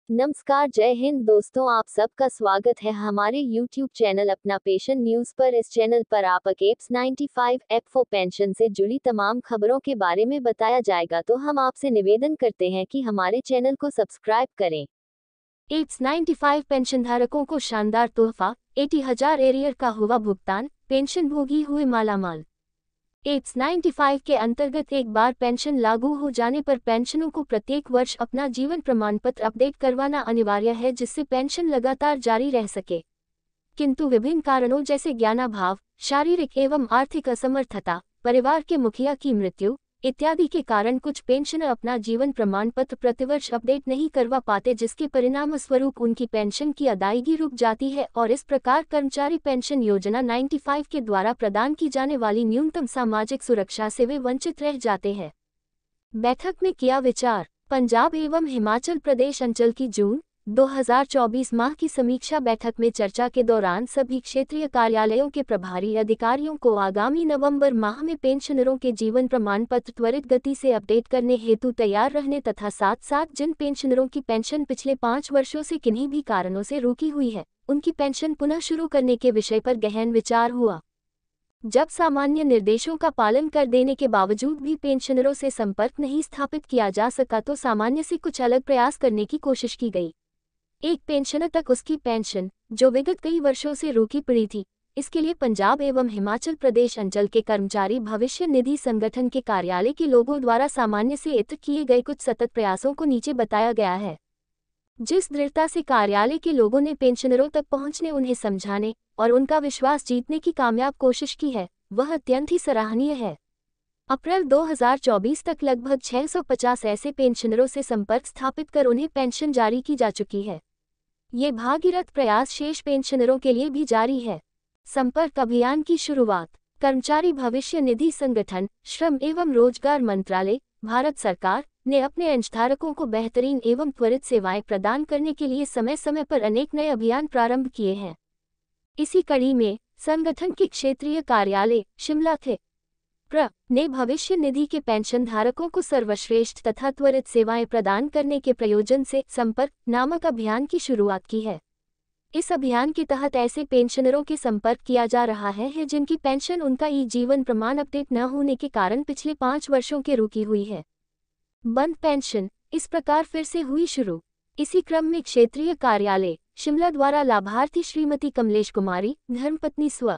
नमस्कार, जय हिंद दोस्तों, आप सबका स्वागत है हमारे YouTube चैनल अपना पेशन न्यूज पर। इस चैनल पर आप एप्स 95 F4 पेंशन से जुड़ी तमाम खबरों के बारे में बताया जाएगा, तो हम आपसे निवेदन करते हैं कि हमारे चैनल को सब्सक्राइब करें। एप्स 95 पेंशन धारकों को शानदार तोहफा, 80,000 एरियर का हुआ भुगतान, पेंशन भोगी हुए मालामाल। एप्स 95 के अंतर्गत एक बार पेंशन लागू हो जाने पर पेंशनों को प्रत्येक वर्ष अपना जीवन प्रमाण पत्र अपडेट करवाना अनिवार्य है, जिससे पेंशन लगातार जारी रह सके। किंतु विभिन्न कारणों जैसे ज्ञानाभाव, शारीरिक एवं आर्थिक असमर्थता, परिवार के मुखिया की मृत्यु इत्यादि के कारण कुछ पेंशनर अपना जीवन प्रमाण पत्र प्रतिवर्ष अपडेट नहीं करवा पाते, जिसके परिणाम स्वरूप उनकी पेंशन की अदायगी रुक जाती है और इस प्रकार कर्मचारी पेंशन योजना 95 के द्वारा प्रदान की जाने वाली न्यूनतम सामाजिक सुरक्षा से वे वंचित रह जाते हैं। बैठक में किया विचार। पंजाब एवं हिमाचल प्रदेश अंचल की जून 2024 माह की समीक्षा बैठक में चर्चा के दौरान सभी क्षेत्रीय कार्यालयों के प्रभारी अधिकारियों को आगामी नवंबर माह में पेंशनरों के जीवन प्रमाण पत्र त्वरित गति से अपडेट करने हेतु तैयार रहने तथा साथ साथ जिन पेंशनरों की पेंशन पिछले 5 वर्षों से किन्हीं भी कारणों से रुकी हुई है, उनकी पेंशन पुनः शुरू करने के विषय पर गहन विचार हुआ। जब सामान्य निर्देशों का पालन कर देने के बावजूद भी पेंशनरों से संपर्क नहीं स्थापित किया जा सका, तो सामान्य से कुछ अलग प्रयास करने की कोशिश की गई। एक पेंशनर तक उसकी पेंशन, जो विगत कई वर्षों से रुकी पड़ी थी, इसके लिए पंजाब एवं हिमाचल प्रदेश अंचल के कर्मचारी भविष्य निधि संगठन के कार्यालय के लोगों द्वारा सामान्य से इत्र किए गए कुछ सतत प्रयासों को नीचे बताया गया है। जिस दृढ़ता से कार्यालय के लोगों ने पेंशनरों तक पहुंचने, उन्हें समझाने और उनका विश्वास जीतने की कामयाब कोशिश की है, वह अत्यंत ही सराहनीय है। अप्रैल 2024 तक लगभग 650 ऐसे पेंशनरों से संपर्क स्थापित कर उन्हें पेंशन जारी की जा चुकी है। ये भागीरथ प्रयास शेष पेंशनरों के लिए भी जारी है। संपर्क अभियान की शुरुआत। कर्मचारी भविष्य निधि संगठन, श्रम एवं रोजगार मंत्रालय, भारत सरकार ने अपने अंशधारकों को बेहतरीन एवं त्वरित सेवाएं प्रदान करने के लिए समय समय पर अनेक नए अभियान प्रारंभ किए हैं। इसी कड़ी में संगठन के क्षेत्रीय कार्यालय शिमला थे ने भविष्य निधि के पेंशन धारकों को सर्वश्रेष्ठ तथा त्वरित सेवाएं प्रदान करने के प्रयोजन से संपर्क नामक अभियान की शुरुआत की है। इस अभियान के तहत ऐसे पेंशनरों के संपर्क किया जा रहा है जिनकी पेंशन उनका ई जीवन प्रमाण अपडेट न होने के कारण पिछले 5 वर्षों के रुकी हुई है। बंद पेंशन इस प्रकार फिर से हुई शुरू। इसी क्रम में क्षेत्रीय कार्यालय शिमला द्वारा लाभार्थी श्रीमती कमलेश कुमारी, धर्मपत्नी स्व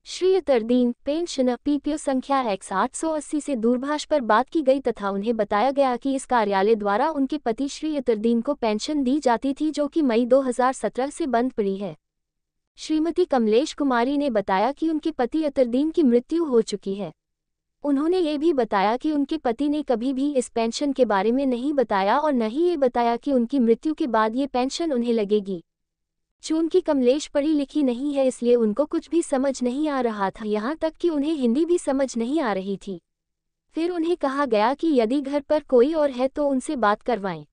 श्री अतरदीन पेंशनर पीपीओ संख्या X880 से दूरभाष पर बात की गई तथा उन्हें बताया गया कि इस कार्यालय द्वारा उनके पति श्री अतरदीन को पेंशन दी जाती थी, जो कि मई 2017 से बंद पड़ी है। श्रीमती कमलेश कुमारी ने बताया कि उनके पति अतरदीन की मृत्यु हो चुकी है। उन्होंने ये भी बताया कि उनके पति ने कभी भी इस पेंशन के बारे में नहीं बताया और न ही ये बताया कि उनकी मृत्यु के बाद ये पेंशन उन्हें लगेगी। चूंकि कमलेश पढ़ी लिखी नहीं है, इसलिए उनको कुछ भी समझ नहीं आ रहा था, यहाँ तक कि उन्हें हिंदी भी समझ नहीं आ रही थी। फिर उन्हें कहा गया कि यदि घर पर कोई और है तो उनसे बात करवाएं।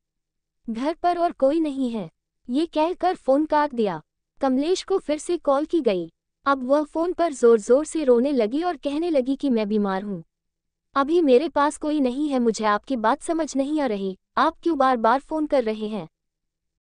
घर पर और कोई नहीं है, ये कहकर फोन काट दिया। कमलेश को फिर से कॉल की गई। अब वह फोन पर जोर जोर से रोने लगी और कहने लगी कि मैं बीमार हूँ, अभी मेरे पास कोई नहीं है, मुझे आपकी बात समझ नहीं आ रही, आप क्यों बार बार फोन कर रहे हैं।